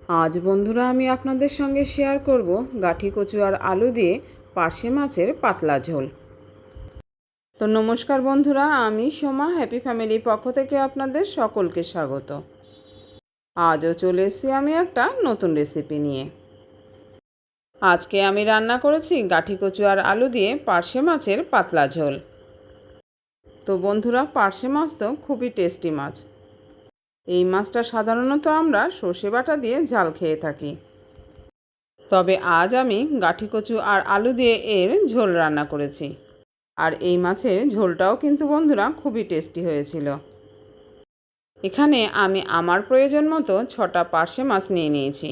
আজ বন্ধুরা আমি আপনাদের সঙ্গে শেয়ার করব গাঠি কচু আর আলু দিয়ে পার্শে মাছের পাতলা ঝোল। তো নমস্কার বন্ধুরা, আমি সোমা হ্যাপি ফ্যামিলির পক্ষ থেকে আপনাদের সকলকে স্বাগত। আজও চলে এসেছি আমি একটা নতুন রেসিপি নিয়ে। আজকে আমি রান্না করেছি গাঠি কচু আর আলু দিয়ে পার্শে মাছের পাতলা ঝোল। তো বন্ধুরা, পার্শে মাছ তো খুবই টেস্টি মাছ। এই মাছটা সাধারণত আমরা সর্ষে বাটা দিয়ে ঝাল খেয়ে থাকি, তবে আজ আমি গাঠি কচু আর আলু দিয়ে এর ঝোল রান্না করেছি। আর এই মাছের ঝোলটাও কিন্তু বন্ধুরা খুবই টেস্টি হয়েছিল। এখানে আমি আমার প্রয়োজন মতো 6টা পার্শে মাছ নিয়ে নিয়েছি।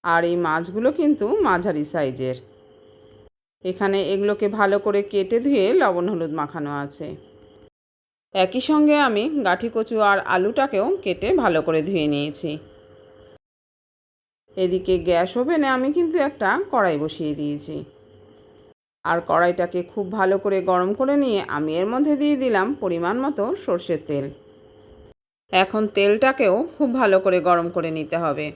আর এই মাছগুলো কিন্তু মাঝারি সাইজের। এখানে এগুলোকে ভালো করে কেটে ধুয়ে লবণ হলুদ মাখানো আছে। একই সঙ্গে আমি গাঠি কচু আর আলুটাকেও কেটে ভালো করে ধুয়ে নিয়েছি। এদিকে গ্যাস ওভেনে আমি কিন্তু একটা কড়াই বসিয়ে দিয়েছি। আর কড়াইটাকে খুব ভালো করে গরম করে নিয়ে আমি এর মধ্যে দিয়ে দিলাম পরিমাণ মতো সর্ষের তেল। এখন তেলটাকেও খুব ভালো করে গরম করে নিতে হবে।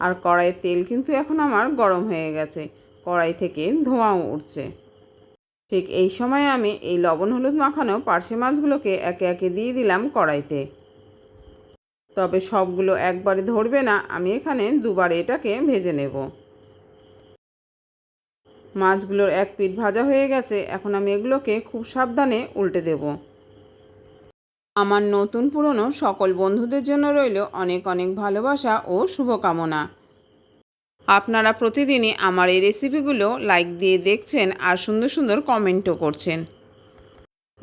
আর কড়াইয়ের তেল কিন্তু এখন আমার গরম হয়ে গেছে, কড়াই থেকে ধোঁয়াও উঠছে। ঠিক এই সময় আমি এই লবণ হলুদ মাখানো পার্শে মাছগুলোকে একে একে দিয়ে দিলাম কড়াইতে। তবে সবগুলো একবারে ধরবে না, আমি এখানে দুবার এটাকে ভেজে নেব। মাছগুলোর এক পিঠ ভাজা হয়ে গেছে, এখন আমি এগুলোকে খুব সাবধানে উল্টে দেব। আমার নতুন পুরনো সকল বন্ধুদের জন্য রইল অনেক অনেক ভালোবাসা ও শুভকামনা। আপনারা প্রতিদিনই আমার এই রেসিপিগুলো লাইক দিয়ে দেখছেন আর সুন্দর সুন্দর কমেন্টও করছেন।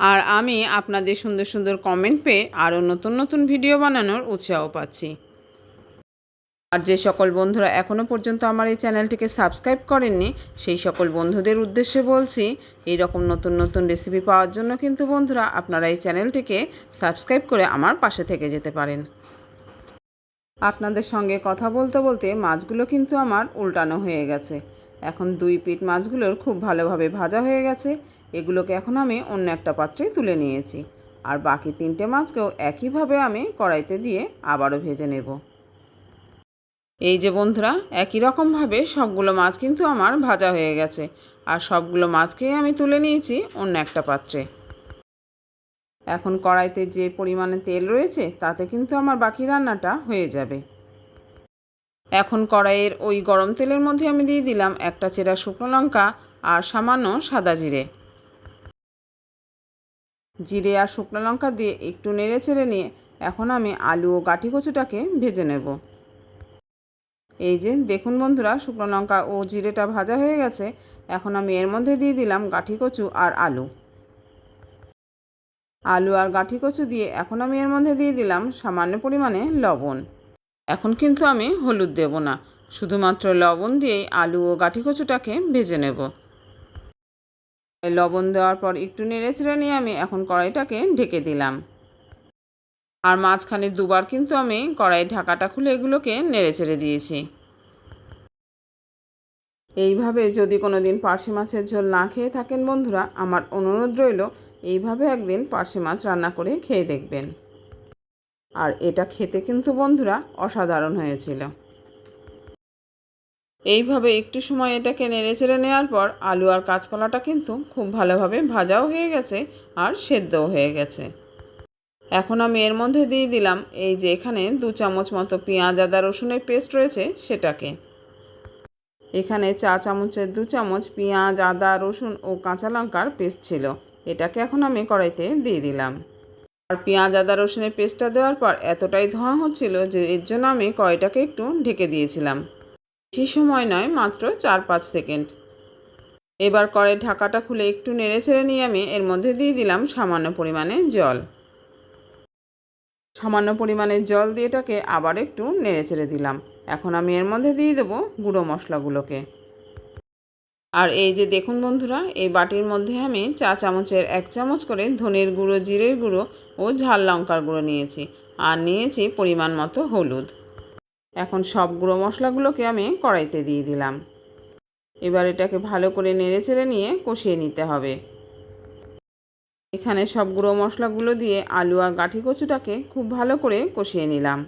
আর আমি আপনাদের সুন্দর সুন্দর কমেন্ট পেয়ে আরও নতুন নতুন ভিডিও বানানোর উৎসাহ পাচ্ছি। আর যে সকল বন্ধুরা এখনও পর্যন্ত আমার এই চ্যানেলটিকে সাবস্ক্রাইব করেননি, সেই সকল বন্ধুদের উদ্দেশ্যে বলছি, এই রকম নতুন নতুন রেসিপি পাওয়ার জন্য কিন্তু বন্ধুরা আপনারা এই চ্যানেলটিকে সাবস্ক্রাইব করে আমার পাশে থেকে যেতে পারেন। আপনাদের সঙ্গে কথা বলতে বলতে মাছগুলো কিন্তু আমার উল্টানো হয়ে গেছে। এখন দুই পিঠ মাছগুলোর খুব ভালোভাবে ভাজা হয়ে গেছে। এগুলোকে এখন আমি অন্য একটা পাত্রে তুলে নিয়েছি। আর বাকি 3টে মাছকেও একইভাবে আমি কড়াইতে দিয়ে আবারও ভেজে নেব। এই যে বন্ধুরা, একই রকমভাবে সবগুলো মাছ কিন্তু আমার ভাজা হয়ে গেছে। আর সবগুলো মাছকেই আমি তুলে নিয়েছি অন্য একটা পাত্রে। এখন কড়াইতে যে পরিমাণে তেল রয়েছে তাতে কিন্তু আমার বাকি রান্নাটা হয়ে যাবে। এখন কড়াইয়ের ওই গরম তেলের মধ্যে আমি দিয়ে দিলাম একটা চেরা শুকনো লঙ্কা আর সামান্য সাদা জিরে। জিরে আর শুকনো লঙ্কা দিয়ে একটু নেড়ে চেড়ে নিয়ে এখন আমি আলু ও গাঠি কচুটাকে ভেজে নেব। এই যে দেখুন বন্ধুরা, শুকনো লঙ্কা ও জিরেটা ভাজা হয়ে গেছে। এখন আমি এর মধ্যে দিয়ে দিলাম গাঠি কচু আর আলু। আলু আর গাঠি কচু দিয়ে এখন আমি এর মধ্যে দিয়ে দিলাম সামান্য পরিমাণে লবণ। এখন কিন্তু আমি হলুদ দেব না, শুধুমাত্র লবণ দিয়েই আলু ও গাঠি কচুটাকে ভেজে নেব। লবণ দেওয়ার পর একটু নেড়েচেড়ে নিয়ে আমি এখন কড়াইটাকে ঢেকে দিলাম। আর মাঝখানে দুবার কিন্তু আমি কড়াইয়ের ঢাকাটা খুলে এগুলোকে নেড়েচেড়ে দিয়েছি। এইভাবে যদি কোনো দিন পার্শে মাছের ঝোল না খেয়ে থাকেন বন্ধুরা, আমার অনুরোধ রইল এইভাবে একদিন পার্শে মাছ রান্না করে খেয়ে দেখবেন। আর এটা খেতে কিন্তু বন্ধুরা অসাধারণ হয়েছিল। এইভাবে একটু সময় এটাকে নেড়েচেড়ে নেওয়ার পর আলু আর কাঁচকলাটা কিন্তু খুব ভালোভাবে ভাজাও হয়ে গেছে আর সেদ্ধও হয়ে গেছে। এখন আমি এর মধ্যে দিয়ে দিলাম এই যে এখানে 2 চামচ মতো পেঁয়াজ আদা রসুনের পেস্ট রয়েছে সেটাকে। এখানে 4 চামচের 2 চামচ পেঁয়াজ আদা রসুন ও কাঁচা লঙ্কার পেস্ট ছিল, এটাকে এখন আমি কড়াইতে দিয়ে দিলাম। আর পেঁয়াজ আদা রসুনের পেস্টটা দেওয়ার পর এতটাই ধোঁয়া হচ্ছিল যে এর জন্য আমি কড়াইটাকে একটু ঢেকে দিয়েছিলাম। বেশি সময় নয়, মাত্র 4-5 সেকেন্ড। এবার কড়াইয়ের ঢাকাটা খুলে একটু নেড়েচেড়ে নিয়ে আমি এর মধ্যে দিয়ে দিলাম সামান্য পরিমাণে জল। সামান্য পরিমাণে জল দিয়ে এটাকে আবার একটু নেড়েচেড়ে দিলাম। এখন আমি এর মধ্যে দিয়ে দেবো গুঁড়ো মশলাগুলোকে। আর এই যে দেখুন বন্ধুরা, এই বাটির মধ্যে আমি 4 চামচের 1 চামচ করে ধনের গুঁড়ো, জিরের গুঁড়ো ও ঝাল লঙ্কার গুঁড়ো নিয়েছি। আর নিয়েছি পরিমাণ মতো হলুদ। এখন সব গুঁড়ো মশলাগুলোকে আমি কড়াইতে দিয়ে দিলাম। এবার এটাকে ভালো করে নেড়েচেড়ে নিয়ে কষিয়ে নিতে হবে। এখানে সব গুঁড়ো মশলাগুলো দিয়ে আলু আর গাঠি কচুটাকে খুব ভালো করে কষিয়ে নিলাম।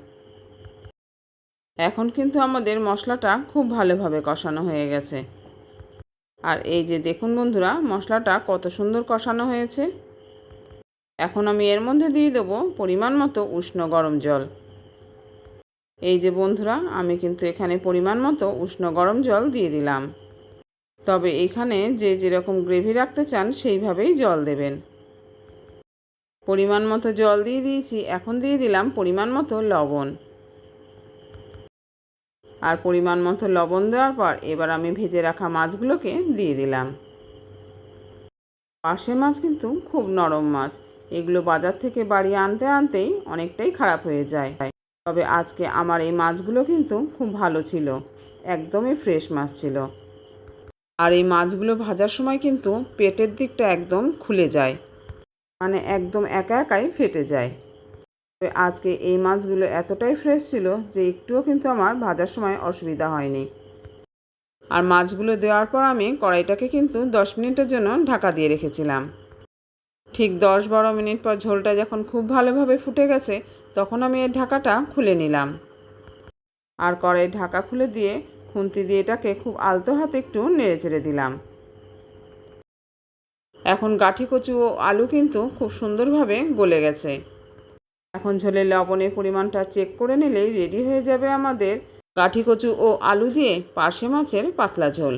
এখন কিন্তু আমাদের মশলাটা খুব ভালোভাবে কষানো হয়ে গেছে। আর এই যে দেখুন বন্ধুরা, মশলাটা কত সুন্দর কষানো হয়েছে। এখন আমি এর মধ্যে দিয়ে দেবো পরিমাণ মতো উষ্ণ গরম জল। এই যে বন্ধুরা, আমি কিন্তু এখানে পরিমাণ মতো উষ্ণ গরম জল দিয়ে দিলাম। তবে এখানে যে যেরকম গ্রেভি রাখতে চান সেইভাবেই জল দেবেন। পরিমাণ মতো জল দিয়ে দিয়েছি। এখন দিয়ে দিলাম পরিমাণ মতো লবণ। আর পরিমাণ মতো লবণ দেওয়ার পর এবার আমি ভেজে রাখা মাছগুলোকে দিয়ে দিলাম। পার্শে মাছ কিন্তু খুব নরম মাছ, এগুলো বাজার থেকে বাড়ি আনতে আনতেই অনেকটাই খারাপ হয়ে যায়। তবে আজকে আমার এই মাছগুলো কিন্তু খুব ভালো ছিল, একদমই ফ্রেশ মাছ ছিল। আর এই মাছগুলো ভাজার সময় কিন্তু পেটের দিকটা একদম খুলে যায়, মানে একদম একা একাই ফেটে যায়। তবে আজকে এই মাছগুলো এতটাই ফ্রেশ ছিল যে একটুও কিন্তু আমার ভাজার সময় অসুবিধা হয়নি। আর মাছগুলো দেওয়ার পর আমি কড়াইটাকে কিন্তু 10 মিনিটের জন্য ঢাকা দিয়ে রেখেছিলাম। ঠিক 10-12 মিনিট পর ঝোলটা যখন খুব ভালোভাবে ফুটে গেছে, তখন আমি এর ঢাকাটা খুলে নিলাম। আর কড়াইয়ের ঢাকা খুলে দিয়ে খুন্তি দিয়ে এটাকে খুব আলতো হাতে একটু নেড়ে চেড়ে দিলাম। এখন গাঠি কচু ও আলু কিন্তু খুব সুন্দরভাবে গলে গেছে। এখন ঝোলের লবণের পরিমাণটা চেক করে নিলেই রেডি হয়ে যাবে আমাদের গাঠি কচু ও আলু দিয়ে পার্শে মাছের পাতলা ঝোল।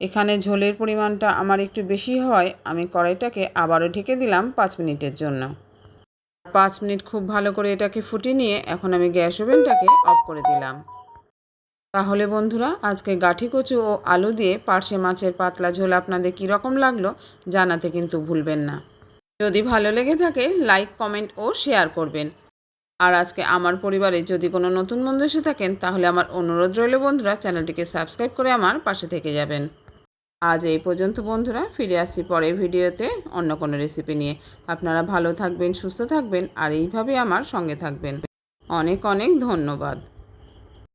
এখানে ঝোলের পরিমাণটা আমার একটু বেশি হওয়ায় আমি কড়াইটাকে আবারও ঢেকে দিলাম 5 মিনিটের জন্য। 5 মিনিট খুব ভালো করে এটাকে ফুটিয়ে নিয়ে এখন আমি গ্যাস ওভেনটাকে অফ করে দিলাম। তাহলে বন্ধুরা, আজকে গাঠি কচু ও আলু দিয়ে পার্শে মাছের পাতলা ঝোল আপনাদের কীরকম লাগলো জানাতে কিন্তু ভুলবেন না। যদি ভালো লেগে থাকে লাইক, কমেন্ট ও শেয়ার করবেন। আর আজকে আমার পরিবারে যদি কোনো নতুন বন্ধু এসে থাকেন তাহলে আমার অনুরোধ রইল বন্ধুরা, চ্যানেলটিকে সাবস্ক্রাইব করে আমার পাশে থেকে যাবেন। আজ এই পর্যন্ত বন্ধুরা, ফিরে আসছি পরের ভিডিওতে অন্য কোনো রেসিপি নিয়ে। আপনারা ভালো থাকবেন, সুস্থ থাকবেন আর এইভাবে আমার সঙ্গে থাকবেন। অনেক অনেক ধন্যবাদ।